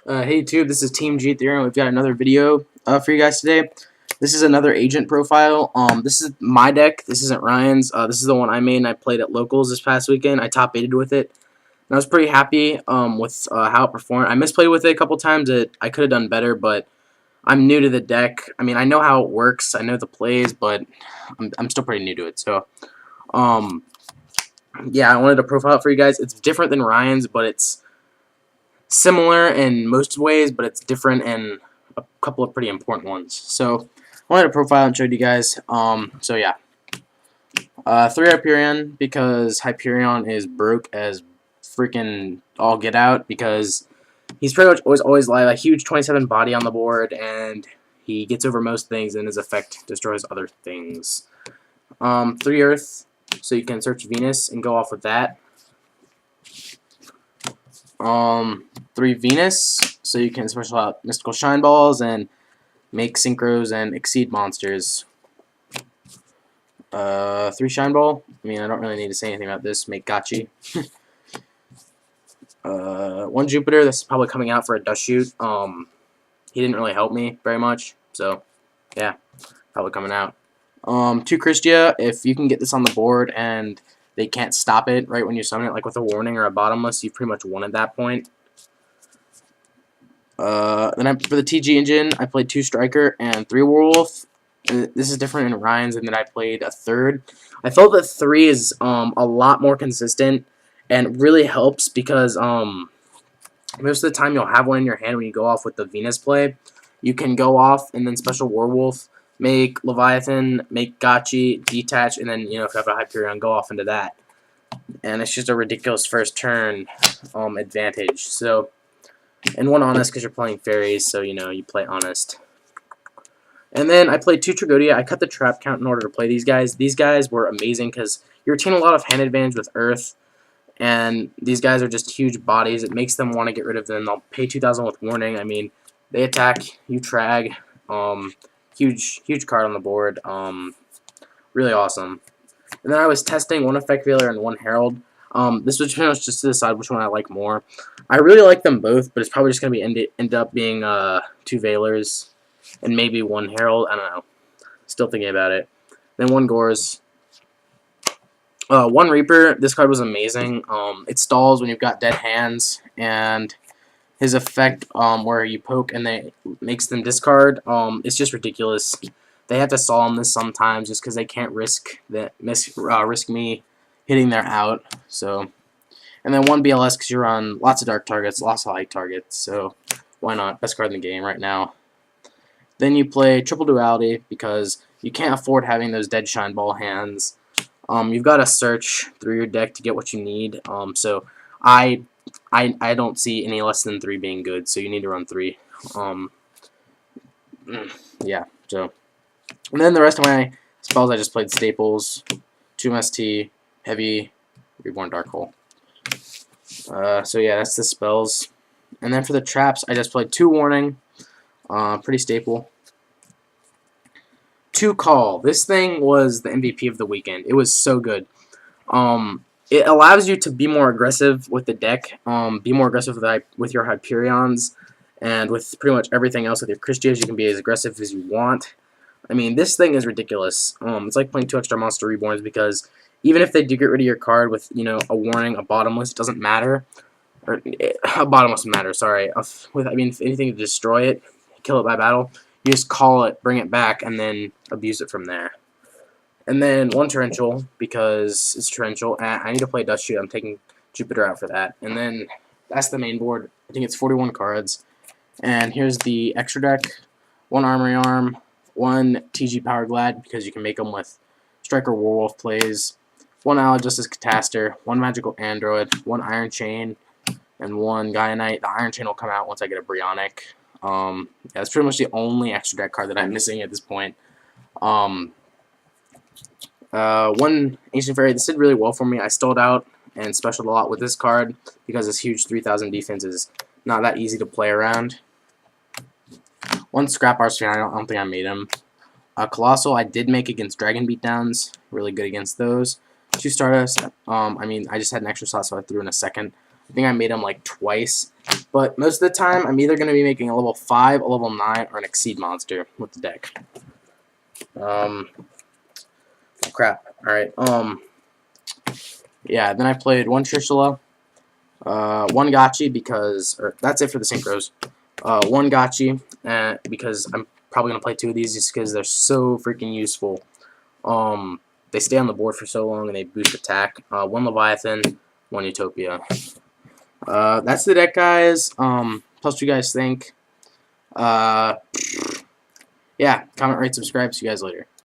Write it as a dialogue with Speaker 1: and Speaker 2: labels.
Speaker 1: Hey YouTube, this is TeamGTheory, and we've got another video for you guys today. This is another agent profile. This is my deck. This isn't Ryan's. This is the one I made, and I played at locals this past weekend. I top 8'd with it, and I was pretty happy with how it performed. I misplayed with it a couple times. I could have done better, but I'm new to the deck. I mean, I know how it works. I know the plays, but I'm still pretty new to it. So, yeah, I wanted to profile it for you guys. It's different than Ryan's, but it's similar in most ways, but it's different in a couple of pretty important ones. So I wanted to profile and show you guys. So yeah, 3 Hyperion, because Hyperion is broke as freaking all get out, because he's pretty much always live, a huge 27 body on the board, and he gets over most things, and his effect destroys other things. 3 Earth, so you can search Venus and go off with that. 3 Venus, so you can special out Mystical Shine Balls and make synchros and exceed monsters. 3 Shine Ball, I mean, I don't really need to say anything about this. Make Gotchi. 1 Jupiter, this is probably coming out for a dust shoot. He didn't really help me very much, so yeah, probably coming out. 2 Christia, if you can get this on the board and they can't stop it right when you summon it, like with a warning or a bottomless, you've pretty much won at that point. For the TG engine, I played 2 Striker and 3 Werewolf. This is different in Ryan's in that I played a 3rd. I felt that 3 is a lot more consistent and really helps because most of the time you'll have one in your hand when you go off with the Venus play. You can go off and then special Werewolf, make Leviathan, make Gotchi, detach, and then, you know, if you have a Hyperion, go off into that. And it's just a ridiculous first turn advantage. So, and 1 Honest because you're playing fairies, so, you know, you play Honest. And then I played 2 Tragodia. I cut the trap count in order to play these guys. These guys were amazing because you retain a lot of hand advantage with Earth, and these guys are just huge bodies. It makes them want to get rid of them. They'll pay 2,000 with warning. I mean, they attack, you trag. Huge card on the board. Really awesome. And then I was testing 1 Effect Veiler and 1 Herald. This was pretty much just to decide which one I like more. I really like them both, but it's probably just going to end up being 2 Veilers and maybe 1 Herald. I don't know. Still thinking about it. Then 1 Gores. 1 Reaper. This card was amazing. It stalls when you've got dead hands, and his effect where you poke and they makes them discard. It's just ridiculous. They have to solemn this sometimes just because they can't risk me hitting their out. So, and then 1 BLS because you're on lots of dark targets, lots of light targets. So why not? Best card in the game right now. Then you play Triple Duality because you can't afford having those dead shine ball hands. You've got to search through your deck to get what you need. So I don't see any less than 3 being good. So you need to run 3. Yeah. So. And then the rest of my spells, I just played Staples, 2 MST, Heavy, Reborn Dark Hole. So yeah, that's the spells. And then for the traps, I just played 2 Warning, pretty staple. 2 Call. This thing was the MVP of the weekend. It was so good. It allows you to be more aggressive with the deck, be more aggressive with your Hyperions, and with pretty much everything else with your Christias, you can be as aggressive as you want. I mean, this thing is ridiculous. It's like playing 2 extra Monster Reborns because even if they do get rid of your card with, you know, a warning, a bottomless, it doesn't matter. Or a bottomless matter, sorry. I mean, if anything to destroy it, kill it by battle, you just call it, bring it back, and then abuse it from there. And then 1 Torrential because it's Torrential. I need to play Dust Shoot. I'm taking Jupiter out for that. And then that's the main board. I think it's 41 cards. And here's the extra deck. 1 Armory Arm. 1 TG Power Glad because you can make them with Striker Werewolf plays, 1 Justice Cataster, 1 Magical Android, 1 Iron Chain, and 1 Gaia Knight. The Iron Chain will come out once I get a Brionic. Yeah, that's pretty much the only extra deck card that I'm missing at this point. 1 Ancient Fairy. This did really well for me. I stalled out and specialed a lot with this card because this huge 3,000 defense is not that easy to play around. 1 Scrap Arsenal, I don't think I made him. Colossal, I did make against Dragon Beatdowns. Really good against those. 2 Stardust, I mean, I just had an extra slot, so I threw in a second. I think I made them like twice. But most of the time, I'm either going to be making a level 5, a level 9, or an Exceed monster with the deck. Crap. Alright, yeah, then I played one Trishula, one Gotchi because, or that's it for the synchros. One Gotchi, because I'm probably going to play 2 of these just because they're so freaking useful. They stay on the board for so long and they boost attack. One Leviathan, one Utopia. That's the deck, guys. Plus, what you guys think. Yeah, comment, rate, subscribe. See you guys later.